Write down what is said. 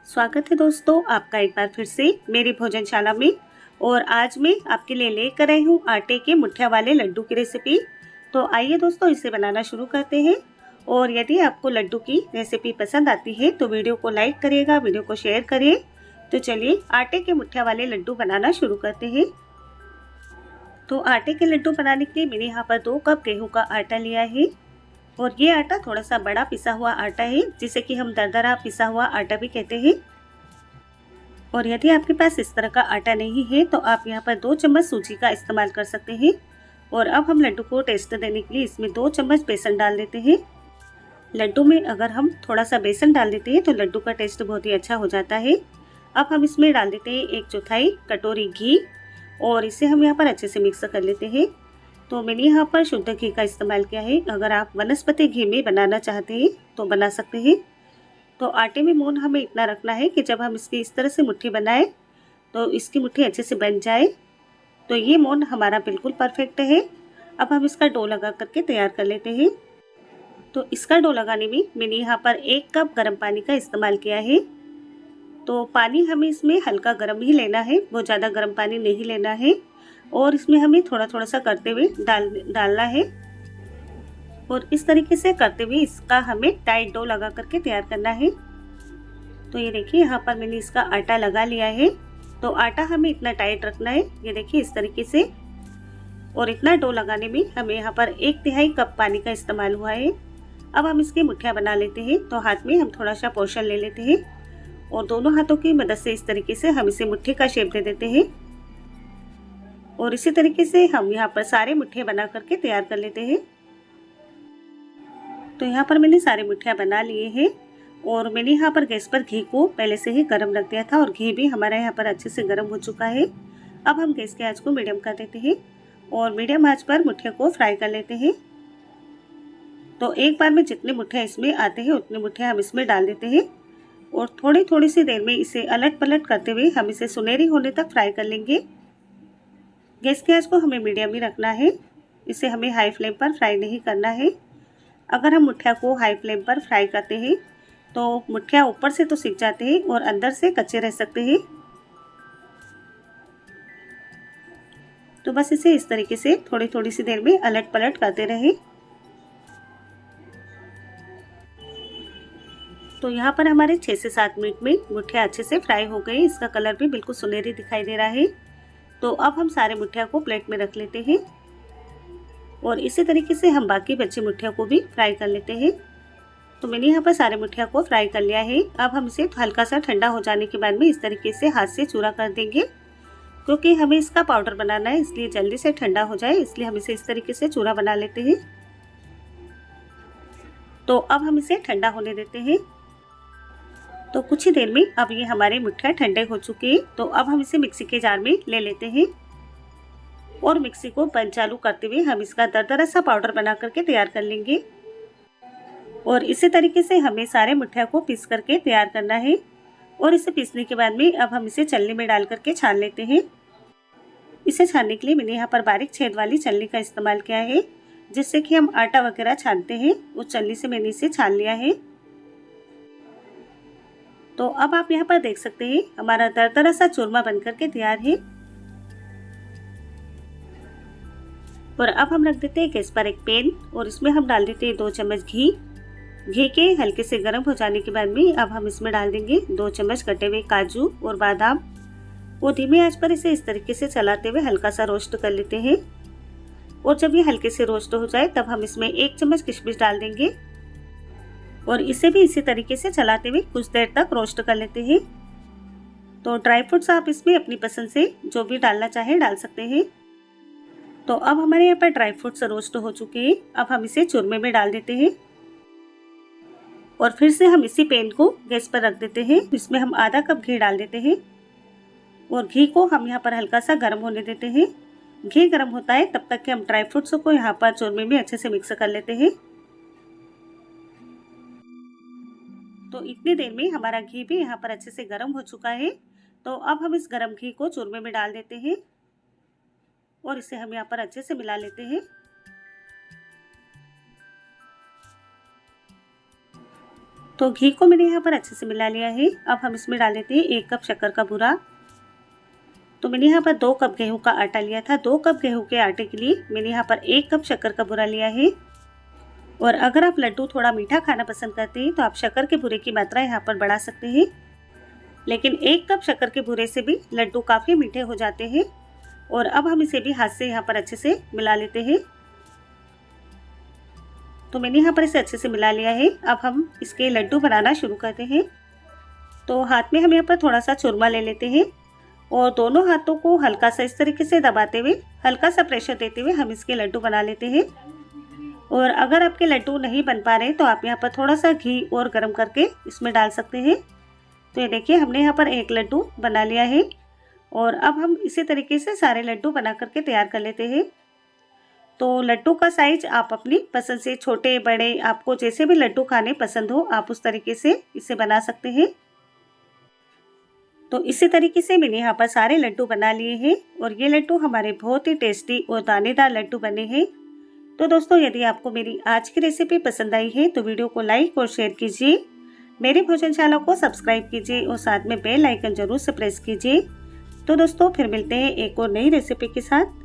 स्वागत है दोस्तों आपका एक बार फिर से मेरी भोजनशाला में। और आज मैं आपके लिए लेकर आई हूँ आटे के मुठिया वाले लड्डू की रेसिपी। तो आइए दोस्तों इसे बनाना शुरू करते हैं। और यदि आपको लड्डू की रेसिपी पसंद आती है तो वीडियो को लाइक करिएगा, वीडियो को शेयर करिए। तो चलिए आटे के मुठिया वाले लड्डू बनाना शुरू करते हैं। तो आटे के लड्डू बनाने के लिए मैंने यहाँ पर 2 कप गेहूँ का आटा लिया है। और ये आटा थोड़ा सा बड़ा पिसा हुआ आटा है, जिसे कि हम दरदरा पिसा हुआ आटा भी कहते हैं। और यदि आपके पास इस तरह का आटा नहीं है तो आप यहाँ पर 2 चम्मच सूजी का इस्तेमाल कर सकते हैं। और अब हम लड्डू को टेस्ट देने के लिए इसमें 2 चम्मच बेसन डाल देते हैं। लड्डू में अगर हम थोड़ा सा बेसन डाल देते हैं तो लड्डू का टेस्ट बहुत ही अच्छा हो जाता है। अब हम इसमें डाल देते हैं 1/4 कटोरी घी और इसे हम यहाँ पर अच्छे से मिक्स कर लेते हैं। तो मैंने यहाँ पर शुद्ध घी का इस्तेमाल किया है। अगर आप वनस्पति घी में बनाना चाहते हैं तो बना सकते हैं। तो आटे में मोन हमें इतना रखना है कि जब हम इसकी इस तरह से मुट्ठी बनाएं तो इसकी मुट्ठी अच्छे से बन जाए। तो ये मोन हमारा बिल्कुल परफेक्ट है। अब हम इसका डो लगा करके तैयार कर लेते हैं। तो इसका डो लगाने में मैंने यहाँ पर 1 कप गर्म पानी का इस्तेमाल किया है। तो पानी हमें इसमें हल्का गर्म ही लेना है, बहुत ज़्यादा गर्म पानी नहीं लेना है। और इसमें हमें थोड़ा थोड़ा सा करते हुए डालना है। और इस तरीके से करते हुए इसका हमें टाइट डो लगा करके तैयार करना है। तो ये देखिए यहाँ पर मैंने इसका आटा लगा लिया है। तो आटा हमें इतना टाइट रखना है, ये देखिए इस तरीके से। और इतना डो लगाने में हमें यहाँ पर 1/3 कप पानी का इस्तेमाल हुआ है। अब हम इसकी मुठिया बना लेते हैं। तो हाथ में हम थोड़ा सा पोर्शन ले लेते हैं और दोनों हाथों की मदद से इस तरीके से हम इसे मुट्ठी का शेप दे देते हैं। और इसी तरीके से हम यहाँ पर सारे मुठिया बना करके तैयार कर लेते हैं। तो यहाँ पर मैंने सारे मुठिया बना लिए हैं। और मैंने यहाँ पर गैस पर घी को पहले से ही गर्म रख दिया था और घी भी हमारा यहाँ पर अच्छे से गर्म हो चुका है। अब हम गैस के आंच को मीडियम कर देते हैं और मीडियम आंच पर मुठिया को फ्राई कर लेते हैं। तो एक बार में जितने मुठिया इसमें आते हैं उतने मुठिया हम इसमें डाल देते हैं। और थोड़ी थोड़ी सी देर में इसे अलट पलट करते हुए हम इसे सुनहरी होने तक फ्राई कर लेंगे। गैस के आंच को हमें मीडियम ही रखना है, इसे हमें हाई फ्लेम पर फ्राई नहीं करना है। अगर हम मुठिया को हाई फ्लेम पर फ्राई करते हैं तो मुठिया ऊपर से तो सिक जाते हैं और अंदर से कच्चे रह सकते हैं। तो बस इसे इस तरीके से थोड़ी थोड़ी सी देर में अलट पलट करते रहें। तो यहाँ पर हमारे 6 से 7 मिनट में मुठिया अच्छे से फ्राई हो गई। इसका कलर भी बिल्कुल सुनहरी दिखाई दे रहा है। तो अब हम सारे मुठिया को प्लेट में रख लेते हैं और इसी तरीके से हम बाकी बचे मुठिया को भी फ्राई कर लेते हैं। तो मैंने यहाँ पर सारे मुठिया को फ्राई कर लिया है। अब हम इसे हल्का सा ठंडा हो जाने के बाद में इस तरीके से हाथ से चूरा कर देंगे, क्योंकि हमें इसका पाउडर बनाना है, इसलिए जल्दी से ठंडा हो जाए, इसलिए हम इसे इस तरीके से चूरा बना लेते हैं। तो अब हम इसे ठंडा होने देते हैं। तो कुछ ही देर में अब ये हमारे मुठिया ठंडे हो चुके हैं। तो अब हम इसे मिक्सी के जार में ले लेते हैं और मिक्सी को बंद चालू करते हुए हम इसका दरदरा सा पाउडर बना करके तैयार कर लेंगे। और इसी तरीके से हमें सारे मुठिया को पीस करके तैयार करना है। और इसे पीसने के बाद में अब हम इसे छलनी में डाल करके छान लेते हैं। इसे छानने के लिए मैंने यहाँ पर बारीक छेद वाली छलनी का इस्तेमाल किया है, जिससे कि हम आटा वगैरह छानते हैं, उस छलनी से मैंने इसे छान लिया है। तो अब आप यहाँ पर देख सकते हैं हमारा दरदरा सा चूरमा बन करके तैयार है। और अब हम रख देते हैं गैस पर एक पैन और इसमें हम डाल देते हैं 2 चम्मच घी। घी के हल्के से गर्म हो जाने के बाद में अब हम इसमें डाल देंगे 2 चम्मच कटे हुए काजू और बादाम। वो धीमे आंच पर इसे इस तरीके से चलाते हुए हल्का सा रोस्ट कर लेते हैं। और जब ये हल्के से रोस्ट हो जाए तब हम इसमें 1 चम्मच किशमिश डाल देंगे और इसे भी इसी तरीके से चलाते हुए कुछ देर तक रोस्ट कर लेते हैं। तो ड्राई फ्रूट्स आप इसमें अपनी पसंद से जो भी डालना चाहे डाल सकते हैं। तो अब हमारे यहाँ पर ड्राई फ्रूट्स रोस्ट हो चुके हैं। अब हम इसे चूरमे में डाल देते हैं और फिर से हम इसी पैन को गैस पर रख देते हैं। इसमें हम आधा कप घी डाल देते हैं और घी को हम यहाँ पर हल्का सा गर्म होने देते हैं। घी गर्म होता है तब तक कि हम ड्राई फ्रूट्स को यहाँ पर चूरमे में अच्छे से मिक्स कर लेते हैं। तो इतनी देर में हमारा घी भी यहाँ पर अच्छे से गर्म हो चुका है। तो अब हम इस गर्म घी को चूरमे में डाल देते हैं और इसे हम यहाँ पर अच्छे से मिला लेते हैं। तो घी को मैंने यहाँ पर अच्छे से मिला लिया है। अब हम इसमें डाल देते हैं 1 कप शक्कर का बूरा। तो मैंने यहाँ पर 2 कप गेहूं का आटा लिया था। 2 कप गेहूं के आटे के लिए मैंने यहाँ पर 1 कप शक्कर का बूरा लिया है। और अगर आप लड्डू थोड़ा मीठा खाना पसंद करते हैं तो आप शक्कर के बूरे की मात्रा यहाँ पर बढ़ा सकते हैं, लेकिन 1 कप शक्कर के बूरे से भी लड्डू काफ़ी मीठे हो जाते हैं। और अब हम इसे भी हाथ से यहाँ पर अच्छे से मिला लेते हैं। तो मैंने यहाँ पर इसे अच्छे से मिला लिया है। अब हम इसके लड्डू बनाना शुरू करते हैं। तो हाथ में हम यहाँ पर थोड़ा सा चूरमा ले लेते हैं और दोनों हाथों को हल्का सा इस तरीके से दबाते हुए, हल्का सा प्रेशर देते हुए हम इसके लड्डू बना लेते हैं। और अगर आपके लड्डू नहीं बन पा रहे तो आप यहाँ पर थोड़ा सा घी और गर्म करके इसमें डाल सकते हैं। तो ये देखिए हमने यहाँ पर एक लड्डू बना लिया है। और अब हम इसी तरीके से सारे लड्डू बना करके तैयार कर लेते हैं। तो लड्डू का साइज आप अपनी पसंद से, छोटे बड़े, आपको जैसे भी लड्डू खाने पसंद हो आप उस तरीके से इसे बना सकते हैं। तो इसी तरीके से मैंने यहाँ पर सारे लड्डू बना लिए हैं और ये लड्डू हमारे बहुत ही टेस्टी और दानेदार लड्डू बने हैं। तो दोस्तों यदि आपको मेरी आज की रेसिपी पसंद आई है तो वीडियो को लाइक और शेयर कीजिए, मेरी भोजनशाला को सब्सक्राइब कीजिए और साथ में बेल आइकन जरूर से प्रेस कीजिए। तो दोस्तों फिर मिलते हैं एक और नई रेसिपी के साथ।